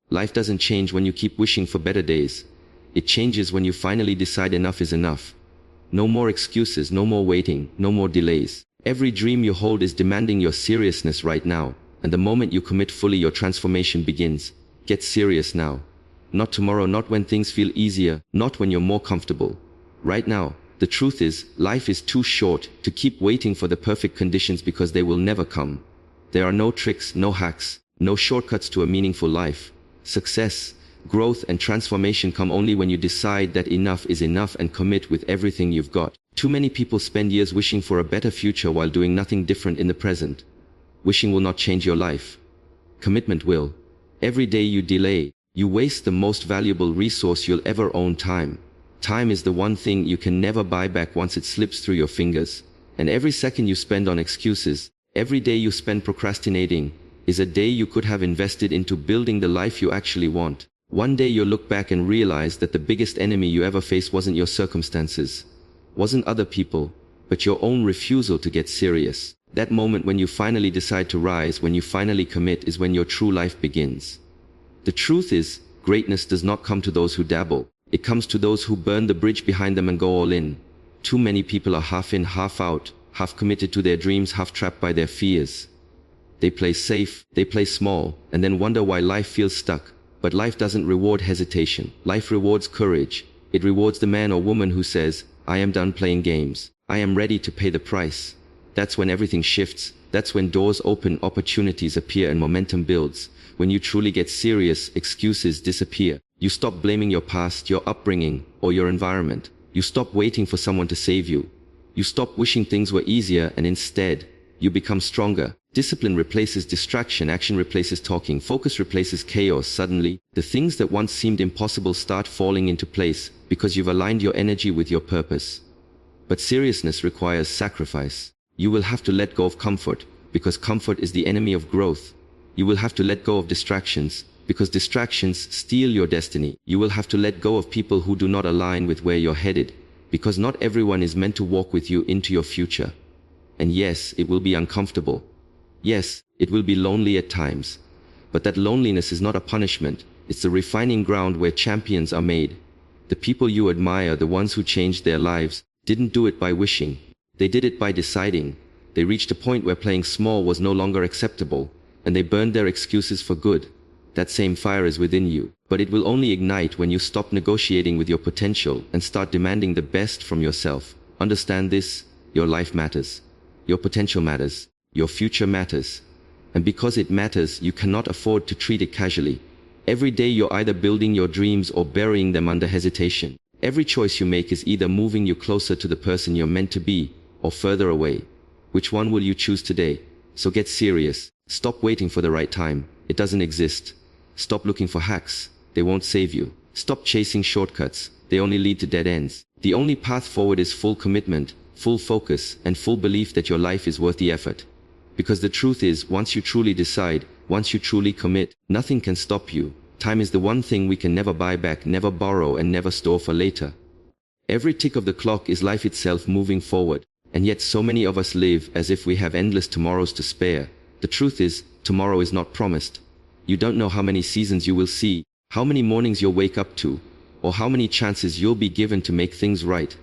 Life doesn't change when you keep wishing for better days. It changes when you finally decide enough is enough. No more excuses, no more waiting, no more delays. Every dream you hold is demanding your seriousness right now, and the moment you commit fully, your transformation begins. Get serious now. Not tomorrow, not when things feel easier, not when you're more comfortable. Right now. The truth is, life is too short to keep waiting for the perfect conditions because they will never come. There are no tricks, no hacks, no shortcuts to a meaningful life. Success, growth and transformation come only when you decide that enough is enough and commit with everything you've got. Too many people spend years wishing for a better future while doing nothing different in the present. Wishing will not change your life. Commitment will. Every day you delay, you waste the most valuable resource you'll ever own, time. Time is the one thing you can never buy back once it slips through your fingers. And every second you spend on excuses, every day you spend procrastinating, is a day you could have invested into building the life you actually want. One day you'll look back and realize that the biggest enemy you ever faced wasn't your circumstances, wasn't other people, but your own refusal to get serious. That moment when you finally decide to rise, when you finally commit, is when your true life begins. The truth is, greatness does not come to those who dabble. It comes to those who burn the bridge behind them and go all in. Too many people are half in, half out, half committed to their dreams, half trapped by their fears. They play safe, they play small, and then wonder why life feels stuck. But life doesn't reward hesitation. Life rewards courage. It rewards the man or woman who says, I am done playing games. I am ready to pay the price. That's when everything shifts. That's when doors open, opportunities appear, and momentum builds. When you truly get serious, excuses disappear. You stop blaming your past, your upbringing, or your environment. You stop waiting for someone to save you. You stop wishing things were easier, and instead, you become stronger. Discipline replaces distraction, action replaces talking, focus replaces chaos. Suddenly, the things that once seemed impossible start falling into place because you've aligned your energy with your purpose. But seriousness requires sacrifice. You will have to let go of comfort, because comfort is the enemy of growth. You will have to let go of distractions, because distractions steal your destiny. You will have to let go of people who do not align with where you're headed, because not everyone is meant to walk with you into your future. And yes, it will be uncomfortable. Yes, it will be lonely at times. But that loneliness is not a punishment. It's the refining ground where champions are made. The people you admire, the ones who changed their lives, didn't do it by wishing. They did it by deciding. They reached a point where playing small was no longer acceptable, and they burned their excuses for good. That same fire is within you, but it will only ignite when you stop negotiating with your potential and start demanding the best from yourself. Understand this: your life matters. Your potential matters. Your future matters. And because it matters, you cannot afford to treat it casually. Every day you're either building your dreams or burying them under hesitation. Every choice you make is either moving you closer to the person you're meant to be, or further away. Which one will you choose today? So get serious. Stop waiting for the right time. It doesn't exist. Stop looking for hacks. They won't save you. Stop chasing shortcuts. They only lead to dead ends. The only path forward is full commitment, full focus, and full belief that your life is worth the effort. Because the truth is, once you truly decide, once you truly commit, nothing can stop you. Time is the one thing we can never buy back, never borrow, and never store for later. Every tick of the clock is life itself moving forward, and yet so many of us live as if we have endless tomorrows to spare. The truth is, tomorrow is not promised. You don't know how many seasons you will see, how many mornings you'll wake up to, or how many chances you'll be given to make things right.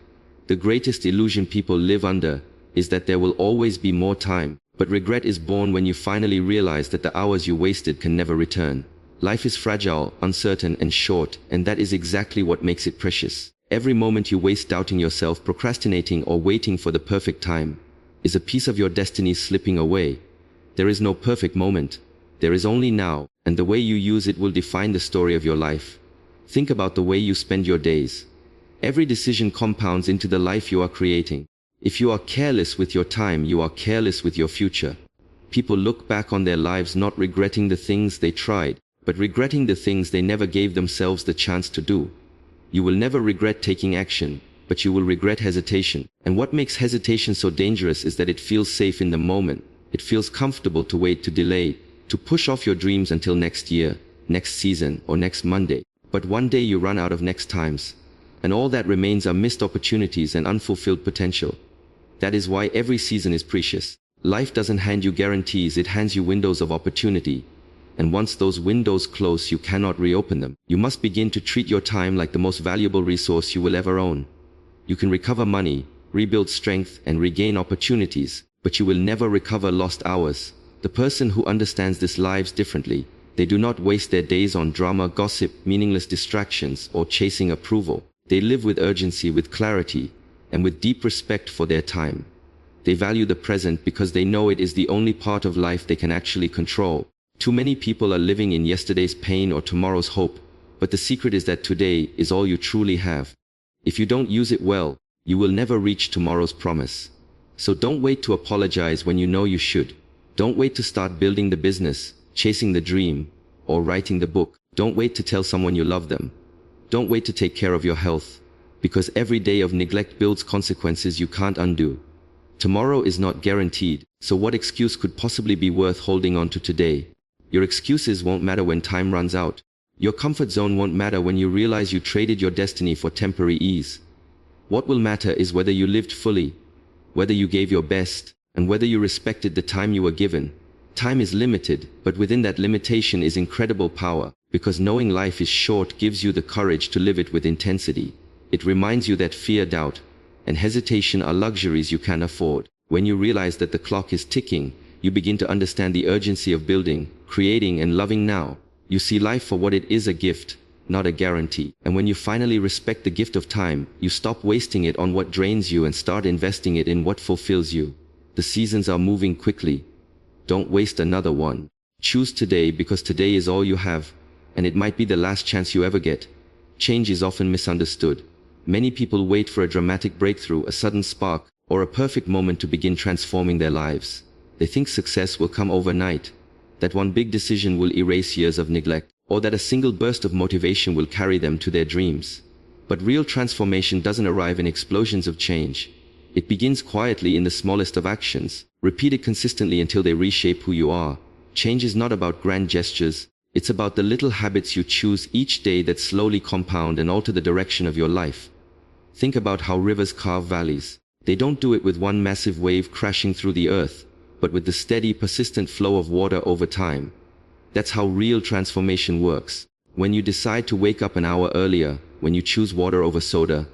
The greatest illusion people live under is that there will always be more time, but regret is born when you finally realize that the hours you wasted can never return. Life is fragile, uncertain, and short, and that is exactly what makes it precious. Every moment you waste doubting yourself, procrastinating, or waiting for the perfect time is a piece of your destiny slipping away. There is no perfect moment. There is only now, and the way you use it will define the story of your life. Think about the way you spend your days. Every decision compounds into the life you are creating. If you are careless with your time, you are careless with your future. People look back on their lives not regretting the things they tried, but regretting the things they never gave themselves the chance to do. You will never regret taking action, but you will regret hesitation. And what makes hesitation so dangerous is that it feels safe in the moment. It feels comfortable to wait, to delay, to push off your dreams until next year, next season, or next Monday. But one day you run out of next times, and all that remains are missed opportunities and unfulfilled potential. That is why every season is precious. Life doesn't hand you guarantees, it hands you windows of opportunity. And once those windows close, you cannot reopen them. You must begin to treat your time like the most valuable resource you will ever own. You can recover money, rebuild strength, and regain opportunities, but you will never recover lost hours. The person who understands this lives differently. They do not waste their days on drama, gossip, meaningless distractions, or chasing approval. They live with urgency, with clarity, and with deep respect for their time. They value the present because they know it is the only part of life they can actually control. Too many people are living in yesterday's pain or tomorrow's hope, but the secret is that today is all you truly have. If you don't use it well, you will never reach tomorrow's promise. So don't wait to apologize when you know you should. Don't wait to start building the business, chasing the dream, or writing the book. Don't wait to tell someone you love them. Don't wait to take care of your health, because every day of neglect builds consequences you can't undo. Tomorrow is not guaranteed, so what excuse could possibly be worth holding on to today? Your excuses won't matter when time runs out. Your comfort zone won't matter when you realize you traded your destiny for temporary ease. What will matter is whether you lived fully, whether you gave your best, and whether you respected the time you were given. Time is limited, but within that limitation is incredible power, because knowing life is short gives you the courage to live it with intensity. It reminds you that fear, doubt, and hesitation are luxuries you can afford. When you realize that the clock is ticking, you begin to understand the urgency of building, creating, and loving now. You see life for what it is, a gift, not a guarantee. And when you finally respect the gift of time, you stop wasting it on what drains you and start investing it in what fulfills you. The seasons are moving quickly. Don't waste another one. Choose today, because today is all you have, and it might be the last chance you ever get. Change is often misunderstood. Many people wait for a dramatic breakthrough, a sudden spark, or a perfect moment to begin transforming their lives. They think success will come overnight, that one big decision will erase years of neglect, or that a single burst of motivation will carry them to their dreams. But real transformation doesn't arrive in explosions of change. It begins quietly in the smallest of actions, repeated consistently until they reshape who you are. Change is not about grand gestures. It's about the little habits you choose each day that slowly compound and alter the direction of your life. Think about how rivers carve valleys. They don't do it with one massive wave crashing through the earth, but with the steady, persistent flow of water over time. That's how real transformation works. When you decide to wake up an hour earlier, when you choose water over soda,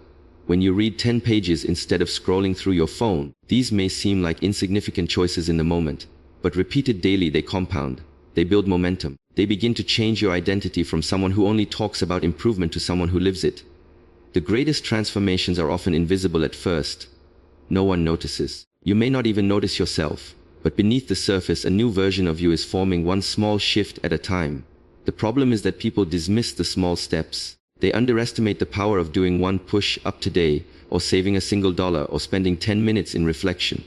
when you read 10 pages instead of scrolling through your phone, these may seem like insignificant choices in the moment, but repeated daily they compound. They build momentum. They begin to change your identity from someone who only talks about improvement to someone who lives it. The greatest transformations are often invisible at first. No one notices. You may not even notice yourself. But beneath the surface, a new version of you is forming, one small shift at a time. The problem is that people dismiss the small steps. They underestimate the power of doing one push-up today, or saving a single dollar, or spending 10 minutes in reflection.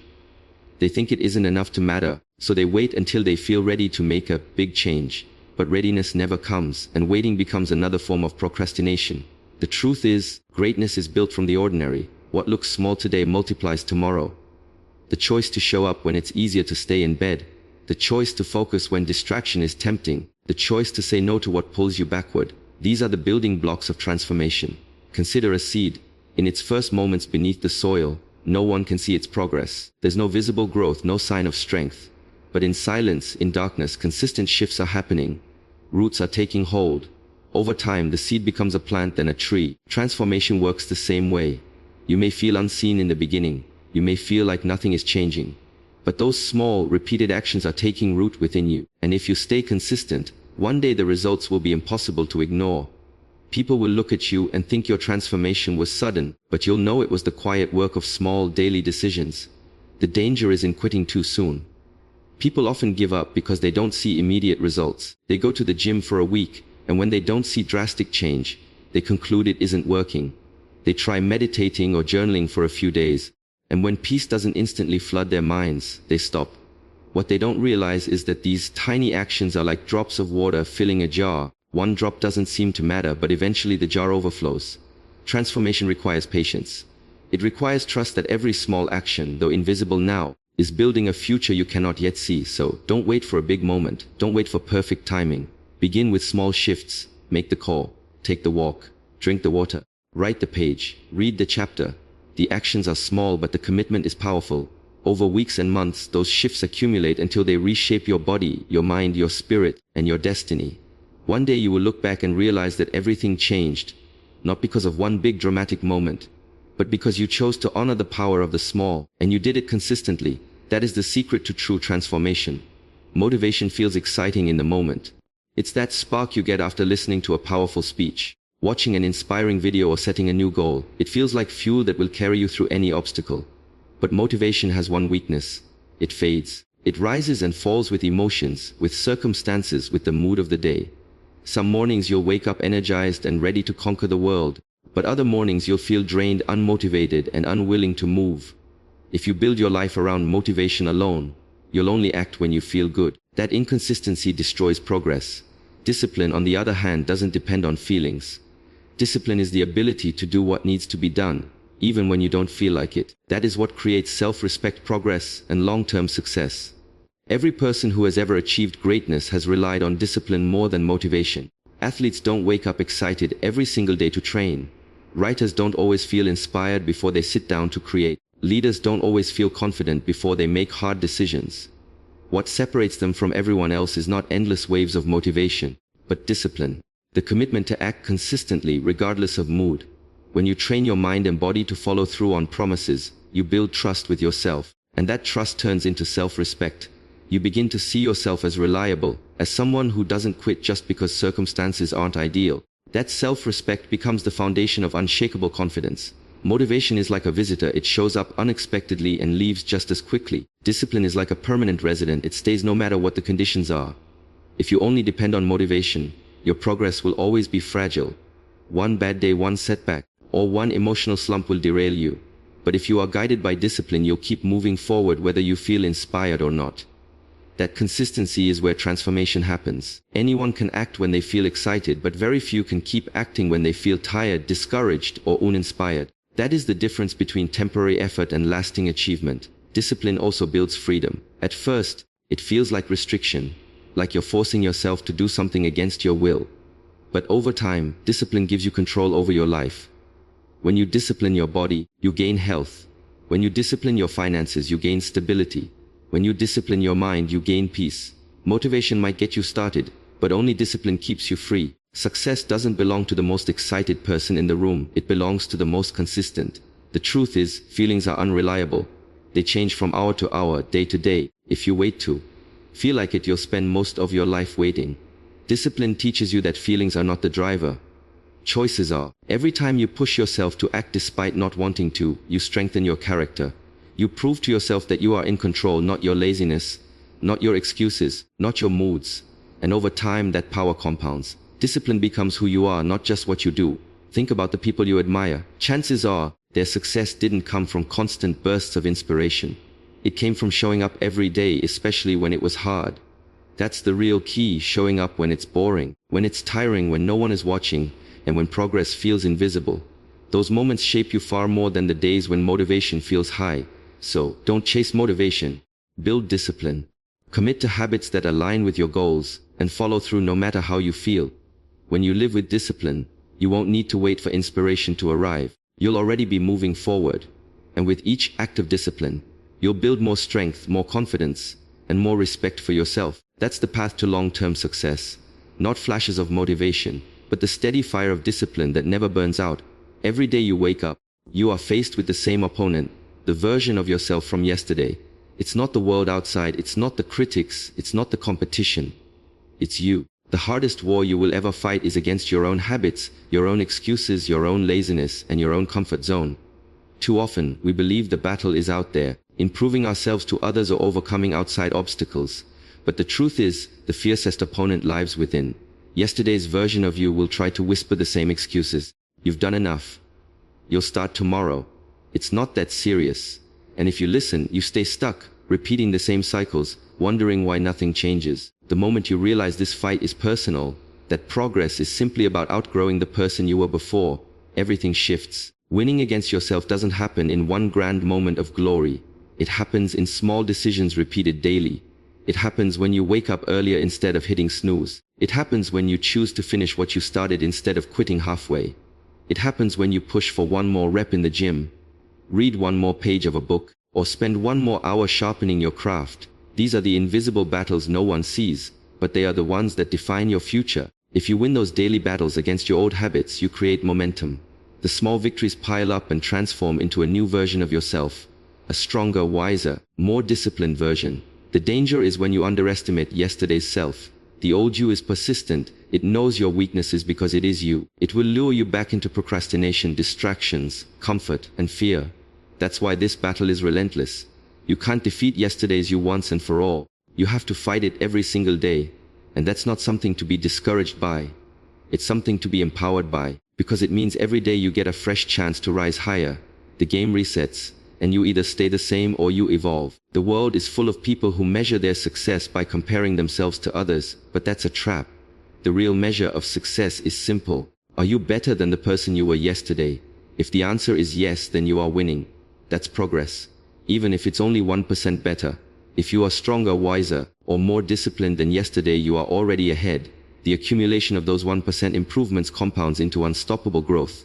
They think it isn't enough to matter, so they wait until they feel ready to make a big change. But readiness never comes, and waiting becomes another form of procrastination. The truth is, greatness is built from the ordinary. What looks small today multiplies tomorrow. The choice to show up when it's easier to stay in bed. The choice to focus when distraction is tempting. The choice to say no to what pulls you backward. These are the building blocks of transformation. Consider a seed. In its first moments beneath the soil, no one can see its progress. There's no visible growth, no sign of strength. But in silence, in darkness, consistent shifts are happening. Roots are taking hold. Over time, the seed becomes a plant, then a tree. Transformation works the same way. You may feel unseen in the beginning. You may feel like nothing is changing. But those small, repeated actions are taking root within you. And if you stay consistent, one day the results will be impossible to ignore. People will look at you and think your transformation was sudden, but you'll know it was the quiet work of small, daily decisions. The danger is in quitting too soon. People often give up because they don't see immediate results. They go to the gym for a week, and when they don't see drastic change, they conclude it isn't working. They try meditating or journaling for a few days, and when peace doesn't instantly flood their minds, they stop. What they don't realize is that these tiny actions are like drops of water filling a jar. One drop doesn't seem to matter, but eventually the jar overflows. Transformation requires patience. It requires trust that every small action, though invisible now, is building a future you cannot yet see. So don't wait for a big moment. Don't wait for perfect timing. Begin with small shifts. Make the call. Take the walk. Drink the water. Write the page. Read the chapter. The actions are small, but the commitment is powerful. Over weeks and months, those shifts accumulate until they reshape your body, your mind, your spirit, and your destiny. One day you will look back and realize that everything changed, not because of one big dramatic moment, but because you chose to honor the power of the small, and you did it consistently. That is the secret to true transformation. Motivation feels exciting in the moment. It's that spark you get after listening to a powerful speech, watching an inspiring video, or setting a new goal. It feels like fuel that will carry you through any obstacle. But motivation has one weakness. It fades. It rises and falls with emotions, with circumstances, with the mood of the day. Some mornings you'll wake up energized and ready to conquer the world, but other mornings you'll feel drained, unmotivated, and unwilling to move. If you build your life around motivation alone, you'll only act when you feel good. That inconsistency destroys progress. Discipline, on the other hand, doesn't depend on feelings. Discipline is the ability to do what needs to be done, even when you don't feel like it. That is what creates self-respect, progress, and long-term success. Every person who has ever achieved greatness has relied on discipline more than motivation. Athletes don't wake up excited every single day to train. Writers don't always feel inspired before they sit down to create. Leaders don't always feel confident before they make hard decisions. What separates them from everyone else is not endless waves of motivation, but discipline. The commitment to act consistently regardless of mood. When you train your mind and body to follow through on promises, you build trust with yourself, and that trust turns into self-respect. You begin to see yourself as reliable, as someone who doesn't quit just because circumstances aren't ideal. That self-respect becomes the foundation of unshakable confidence. Motivation is like a visitor. It shows up unexpectedly and leaves just as quickly. Discipline is like a permanent resident. It stays no matter what the conditions are. If you only depend on motivation, your progress will always be fragile. One bad day, one setback, or one emotional slump will derail you. But if you are guided by discipline, you'll keep moving forward whether you feel inspired or not. That consistency is where transformation happens. Anyone can act when they feel excited, but very few can keep acting when they feel tired, discouraged, or uninspired. That is the difference between temporary effort and lasting achievement. Discipline also builds freedom. At first, it feels like restriction, like you're forcing yourself to do something against your will. But over time, discipline gives you control over your life. When you discipline your body, you gain health. When you discipline your finances, you gain stability. When you discipline your mind, you gain peace. Motivation might get you started, but only discipline keeps you free. Success doesn't belong to the most excited person in the room. It belongs to the most consistent. The truth is, feelings are unreliable. They change from hour to hour, day to day. If you wait to feel like it, you'll spend most of your life waiting. Discipline teaches you that feelings are not the driver. Choices are. Every time you push yourself to act despite not wanting to, you strengthen your character. You prove to yourself that you are in control, not your laziness, not your excuses, not your moods. And over time, that power compounds. Discipline becomes who you are, not just what you do. Think about the people you admire. Chances are, their success didn't come from constant bursts of inspiration. It came from showing up every day, especially when it was hard. That's the real key, showing up when it's boring, when it's tiring, when no one is watching, and when progress feels invisible. Those moments shape you far more than the days when motivation feels high. So, don't chase motivation. Build discipline. Commit to habits that align with your goals, and follow through no matter how you feel. When you live with discipline, you won't need to wait for inspiration to arrive. You'll already be moving forward. And with each act of discipline, you'll build more strength, more confidence, and more respect for yourself. That's the path to long-term success. Not flashes of motivation, but the steady fire of discipline that never burns out. Every day you wake up, you are faced with the same opponent, the version of yourself from yesterday. It's not the world outside, it's not the critics, it's not the competition. It's you. The hardest war you will ever fight is against your own habits, your own excuses, your own laziness, and your own comfort zone. Too often, we believe the battle is out there, improving ourselves to others or overcoming outside obstacles. But the truth is, the fiercest opponent lies within. Yesterday's version of you will try to whisper the same excuses. You've done enough. You'll start tomorrow. It's not that serious. And if you listen, you stay stuck, repeating the same cycles, wondering why nothing changes. The moment you realize this fight is personal, that progress is simply about outgrowing the person you were before, everything shifts. Winning against yourself doesn't happen in one grand moment of glory. It happens in small decisions repeated daily. It happens when you wake up earlier instead of hitting snooze. It happens when you choose to finish what you started instead of quitting halfway. It happens when you push for one more rep in the gym, read one more page of a book, or spend one more hour sharpening your craft. These are the invisible battles no one sees, but they are the ones that define your future. If you win those daily battles against your old habits, you create momentum. The small victories pile up and transform into a new version of yourself. A stronger, wiser, more disciplined version. The danger is when you underestimate yesterday's self. The old you is persistent. It knows your weaknesses because it is you. It will lure you back into procrastination, distractions, comfort, and fear. That's why this battle is relentless. You can't defeat yesterday's you once and for all. You have to fight it every single day. And that's not something to be discouraged by. It's something to be empowered by, because it means every day you get a fresh chance to rise higher. The game resets, and you either stay the same or you evolve. The world is full of people who measure their success by comparing themselves to others, but that's a trap. The real measure of success is simple. Are you better than the person you were yesterday? If the answer is yes, then you are winning. That's progress. Even if it's only 1% better. If you are stronger, wiser, or more disciplined than yesterday, you are already ahead. The accumulation of those 1% improvements compounds into unstoppable growth.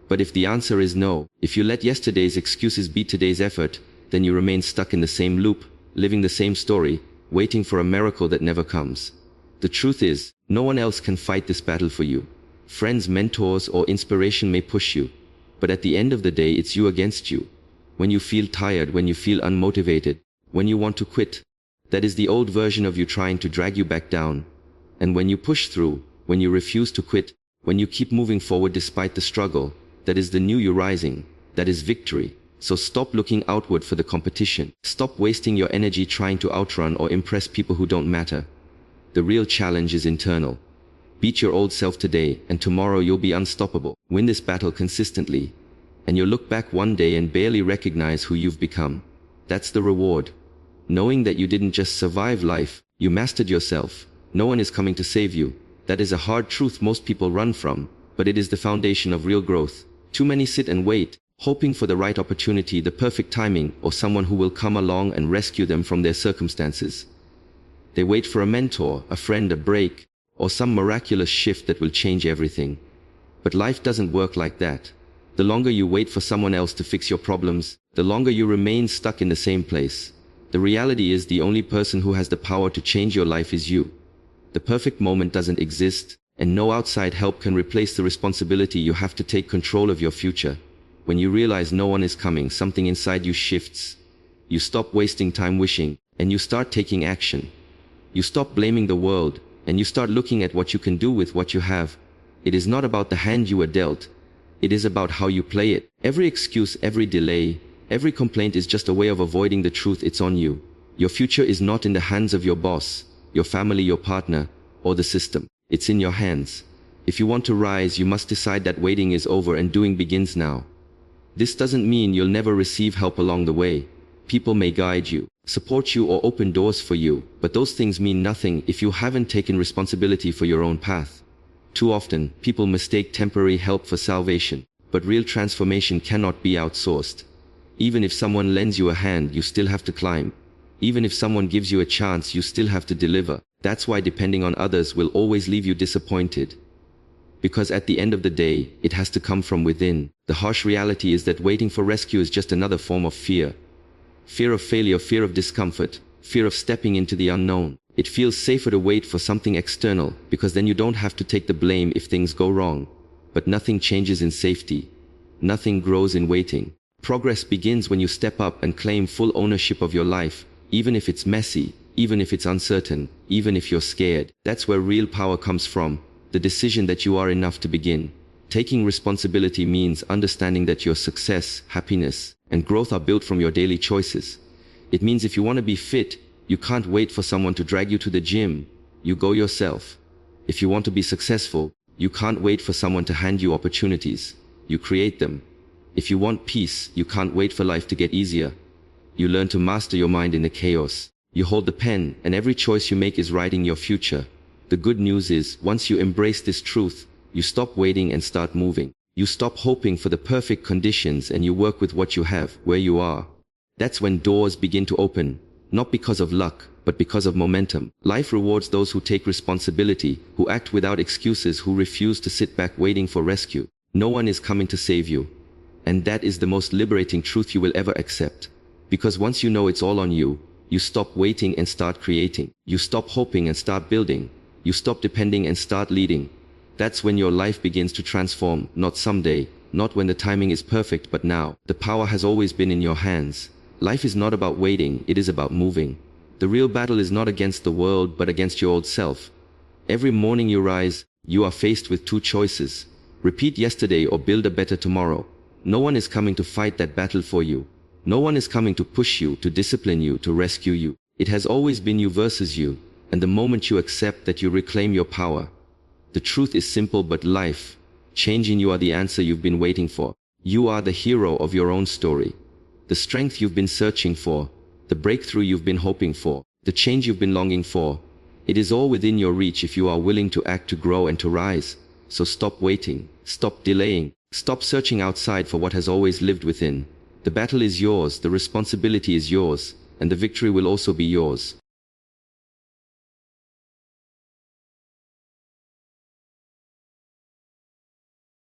But if the answer is no, if you let yesterday's excuses beat today's effort, then you remain stuck in the same loop, living the same story, waiting for a miracle that never comes. The truth is, no one else can fight this battle for you. Friends, mentors, or inspiration may push you, but at the end of the day, it's you against you. When you feel tired, when you feel unmotivated, when you want to quit, that is the old version of you trying to drag you back down. And when you push through, when you refuse to quit, when you keep moving forward despite the struggle, that is the new you rising. That is victory. So stop looking outward for the competition. Stop wasting your energy trying to outrun or impress people who don't matter. The real challenge is internal. Beat your old self today, and tomorrow you'll be unstoppable. Win this battle consistently, and you'll look back one day and barely recognize who you've become. That's the reward. Knowing that you didn't just survive life, you mastered yourself. No one is coming to save you. That is a hard truth most people run from, but it is the foundation of real growth. Too many sit and wait, hoping for the right opportunity, the perfect timing, or someone who will come along and rescue them from their circumstances. They wait for a mentor, a friend, a break, or some miraculous shift that will change everything. But life doesn't work like that. The longer you wait for someone else to fix your problems, the longer you remain stuck in the same place. The reality is the only person who has the power to change your life is you. The perfect moment doesn't exist, and no outside help can replace the responsibility you have to take control of your future. When you realize no one is coming, something inside you shifts. You stop wasting time wishing, and you start taking action. You stop blaming the world, and you start looking at what you can do with what you have. It is not about the hand you were dealt. It is about how you play it. Every excuse, every delay, every complaint is just a way of avoiding the truth. It's on you. Your future is not in the hands of your boss, your family, your partner, or the system. It's in your hands. If you want to rise, you must decide that waiting is over and doing begins now. This doesn't mean you'll never receive help along the way. People may guide you, support you, or open doors for you, but those things mean nothing if you haven't taken responsibility for your own path. Too often, people mistake temporary help for salvation, but real transformation cannot be outsourced. Even if someone lends you a hand, you still have to climb. Even if someone gives you a chance, you still have to deliver. That's why depending on others will always leave you disappointed. Because at the end of the day, it has to come from within. The harsh reality is that waiting for rescue is just another form of fear. Fear of failure, fear of discomfort, fear of stepping into the unknown. It feels safer to wait for something external, because then you don't have to take the blame if things go wrong. But nothing changes in safety. Nothing grows in waiting. Progress begins when you step up and claim full ownership of your life, even if it's messy, even if it's uncertain, even if you're scared. That's where real power comes from, the decision that you are enough to begin. Taking responsibility means understanding that your success, happiness, and growth are built from your daily choices. It means if you want to be fit, you can't wait for someone to drag you to the gym. You go yourself. If you want to be successful, you can't wait for someone to hand you opportunities. You create them. If you want peace, you can't wait for life to get easier. You learn to master your mind in the chaos. You hold the pen, and every choice you make is writing your future. The good news is, once you embrace this truth, you stop waiting and start moving. You stop hoping for the perfect conditions and you work with what you have, where you are. That's when doors begin to open, not because of luck, but because of momentum. Life rewards those who take responsibility, who act without excuses, who refuse to sit back waiting for rescue. No one is coming to save you. And that is the most liberating truth you will ever accept. Because once you know it's all on you, you stop waiting and start creating. You stop hoping and start building. You stop depending and start leading. That's when your life begins to transform, not someday, not when the timing is perfect, but now. The power has always been in your hands. Life is not about waiting, it is about moving. The real battle is not against the world, but against your old self. Every morning you rise, you are faced with two choices. Repeat yesterday or build a better tomorrow. No one is coming to fight that battle for you. No one is coming to push you, to discipline you, to rescue you. It has always been you versus you, and the moment you accept that, you reclaim your power. The truth is simple but life changing. You are the answer you've been waiting for. You are the hero of your own story. The strength you've been searching for, the breakthrough you've been hoping for, the change you've been longing for. It is all within your reach if you are willing to act, to grow and to rise. So stop waiting, stop delaying, stop searching outside for what has always lived within. The battle is yours, the responsibility is yours, and the victory will also be yours.